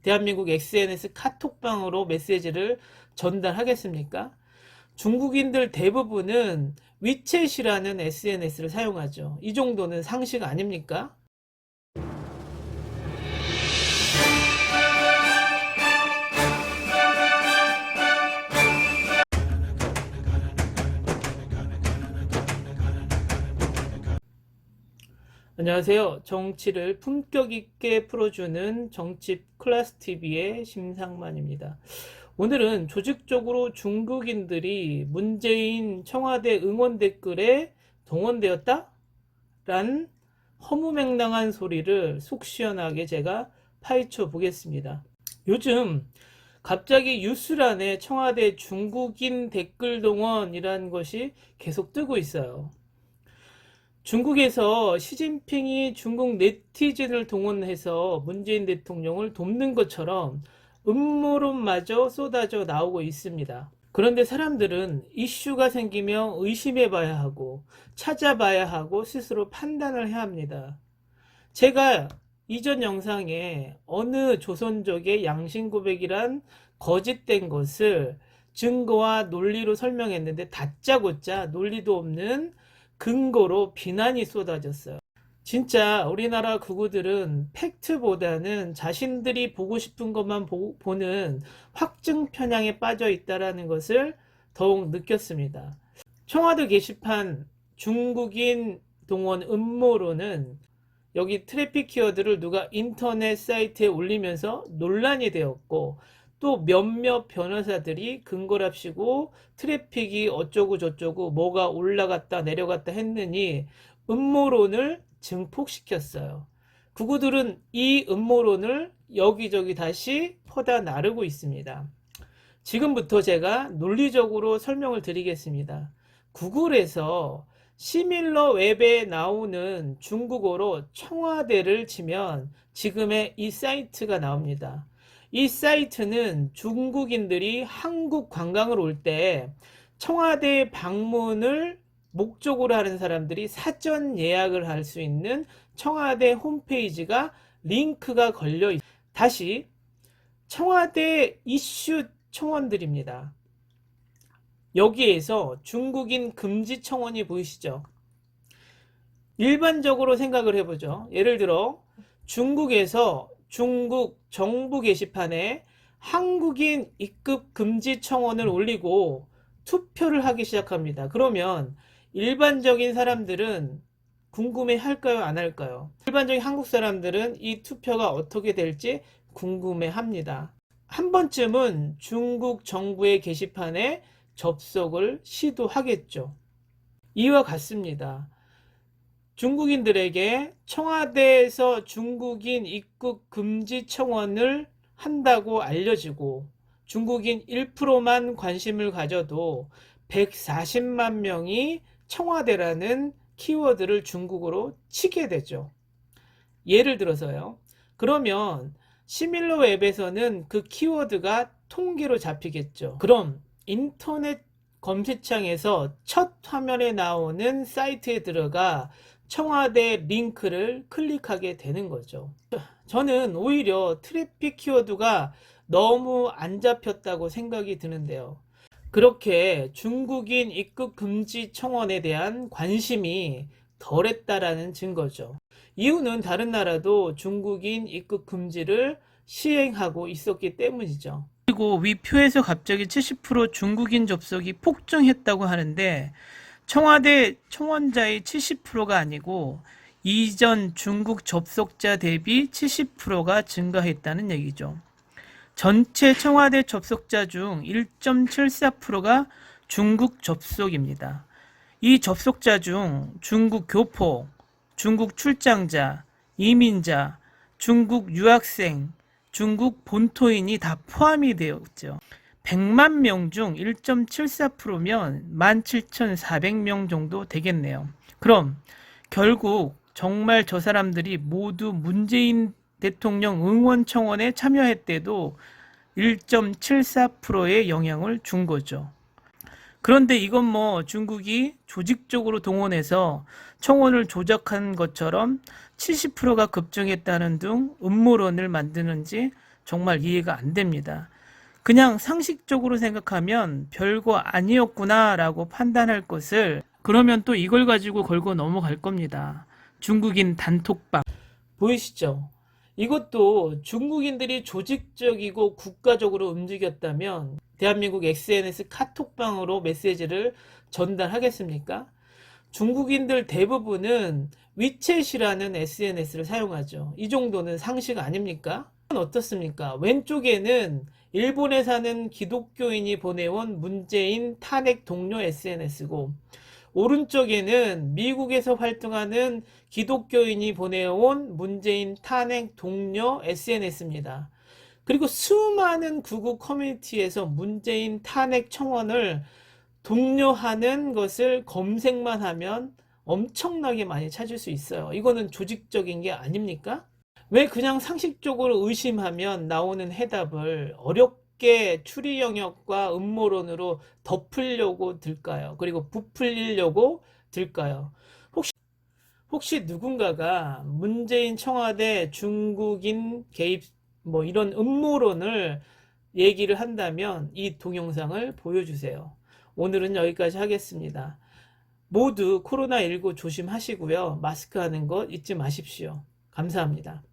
대한민국 SNS 카톡방으로 메시지를 전달하겠습니까? 중국인들 대부분은 위챗이라는 SNS를 사용하죠. 이 정도는 상식 아닙니까? 안녕하세요. 정치를 품격 있게 풀어주는 정치 클래스TV의 심상만입니다. 오늘은 조직적으로 중국인들이 문재인 청와대 응원 댓글에 동원되었다? 란 허무맹랑한 소리를 속 시원하게 제가 파헤쳐 보겠습니다. 요즘 갑자기 뉴스란에 청와대 중국인 댓글 동원이라는 것이 계속 뜨고 있어요. 중국에서 시진핑이 중국 네티즌을 동원해서 문재인 대통령을 돕는 것처럼 음모론마저 쏟아져 나오고 있습니다. 그런데 사람들은 이슈가 생기면 의심해 봐야 하고 찾아봐야 하고 스스로 판단을 해야 합니다. 제가 이전 영상에 어느 조선족의 양심고백이란 거짓된 것을 증거와 논리로 설명했는데 다짜고짜 논리도 없는 근거로 비난이 쏟아졌어요. 진짜 우리나라 극우들은 팩트보다는 자신들이 보고 싶은 것만 보는 확증 편향에 빠져 있다는 것을 더욱 느꼈습니다. 청와대 게시판 중국인 동원 음모론은 여기 트래픽 키워드를 누가 인터넷 사이트에 올리면서 논란이 되었고, 또 몇몇 변호사들이 근거랍시고 트래픽이 어쩌고 저쩌고 뭐가 올라갔다 내려갔다 했느니 음모론을 증폭시켰어요. 극우들은 이 음모론을 여기저기 다시 퍼다 나르고 있습니다. 지금부터 제가 논리적으로 설명을 드리겠습니다. 구글에서 시밀러 웹에 나오는 중국어로 청와대를 치면 지금의 이 사이트가 나옵니다. 이 사이트는 중국인들이 한국 관광을 올 때 청와대 방문을 목적으로 하는 사람들이 사전 예약을 할 수 있는 청와대 홈페이지가 링크가 걸려 있습니다. 다시 청와대 이슈 청원들입니다. 여기에서 중국인 금지 청원이 보이시죠? 일반적으로 생각을 해보죠. 예를 들어 중국에서 중국 정부 게시판에 한국인 입국 금지 청원을 올리고 투표를 하기 시작합니다. 그러면 일반적인 사람들은 궁금해 할까요? 안 할까요? 일반적인 한국 사람들은 이 투표가 어떻게 될지 궁금해 합니다. 한 번쯤은 중국 정부의 게시판에 접속을 시도하겠죠. 이와 같습니다. 중국인들에게 청와대에서 중국인 입국 금지 청원을 한다고 알려지고 중국인 1%만 관심을 가져도 140만 명이 청와대라는 키워드를 중국어로 치게 되죠. 예를 들어서요. 그러면 시밀러 웹에서는 그 키워드가 통계로 잡히겠죠. 그럼 인터넷 검색창에서 첫 화면에 나오는 사이트에 들어가 청와대 링크를 클릭하게 되는 거죠. 저는 오히려 트래픽 키워드가 너무 안 잡혔다고 생각이 드는데요. 그렇게 중국인 입국 금지 청원에 대한 관심이 덜했다라는 증거죠. 이유는 다른 나라도 중국인 입국 금지를 시행하고 있었기 때문이죠. 그리고 위 표에서 갑자기 70% 중국인 접속이 폭증했다고 하는데 청와대 청원자의 70%가 아니고 이전 중국 접속자 대비 70%가 증가했다는 얘기죠. 전체 청와대 접속자 중 1.74%가 중국 접속입니다. 이 접속자 중 중국 교포, 중국 출장자, 이민자, 중국 유학생, 중국 본토인이 다 포함이 되었죠. 100만 명 중 1.74%면 17,400명 정도 되겠네요. 그럼 결국 정말 저 사람들이 모두 문재인 대통령 응원 청원에 참여했대도 1.74%의 영향을 준 거죠. 그런데 이건 뭐 중국이 조직적으로 동원해서 청원을 조작한 것처럼 70%가 급증했다는 등 음모론을 만드는지 정말 이해가 안 됩니다. 그냥 상식적으로 생각하면 별거 아니었구나라고 판단할 것을 그러면 또 이걸 가지고 걸고 넘어갈 겁니다. 중국인 단톡방. 보이시죠? 이것도 중국인들이 조직적이고 국가적으로 움직였다면 대한민국 SNS 카톡방으로 메시지를 전달하겠습니까? 중국인들 대부분은 위챗이라는 SNS를 사용하죠. 이 정도는 상식 아닙니까? 어떻습니까? 왼쪽에는 일본에 사는 기독교인이 보내온 문재인 탄핵 동료 SNS고 오른쪽에는 미국에서 활동하는 기독교인이 보내온 문재인 탄핵 동료 SNS입니다. 그리고 수많은 극우 커뮤니티에서 문재인 탄핵 청원을 독려하는 것을 검색만 하면 엄청나게 많이 찾을 수 있어요. 이거는 조직적인 게 아닙니까? 왜 그냥 상식적으로 의심하면 나오는 해답을 어렵게 추리 영역과 음모론으로 덮으려고 들까요? 그리고 부풀리려고 들까요? 혹시 누군가가 문재인 청와대 중국인 개입 뭐 이런 음모론을 얘기를 한다면 이 동영상을 보여주세요. 오늘은 여기까지 하겠습니다. 모두 코로나19 조심하시고요. 마스크 하는 것 잊지 마십시오. 감사합니다.